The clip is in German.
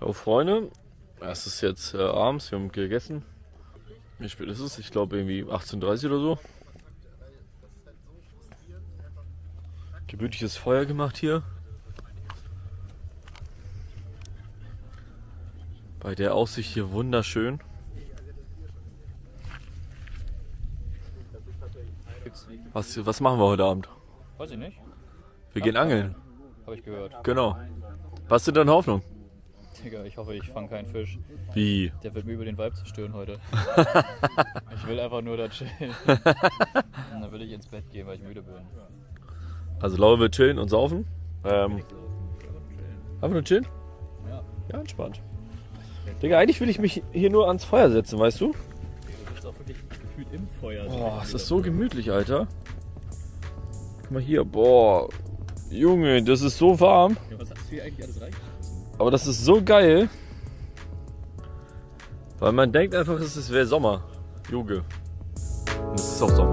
Hallo Freunde, es ist jetzt abends, wir haben gegessen. Wie spät ist es? Ich glaube irgendwie 18:30 oder so. Gemütliches Feuer gemacht hier. Bei der Aussicht hier wunderschön. Was machen wir heute Abend? Weiß ich nicht. Wir gehen angeln. Habe ich gehört. Genau. Was sind deine Hoffnungen? Digga, ich hoffe, ich fange keinen Fisch. Wie? Der wird mir über den Vibe zerstören heute. Ich will einfach nur da chillen. Dann will ich ins Bett gehen, weil ich müde bin. Also Laura wird chillen und saufen. Einfach nur chillen? Ja. Ja, entspannt. Digga, eigentlich will ich mich hier nur ans Feuer setzen, weißt du? Du bist auch wirklich gefühlt im Feuer. Boah, es ist so gemütlich, Alter. Guck mal hier, boah. Junge, das ist so warm. Ja, was hast du hier eigentlich alles reingeschmissen? Aber das ist so geil. Weil man denkt einfach, es wäre Sommer. Junge. Und es ist auch Sommer.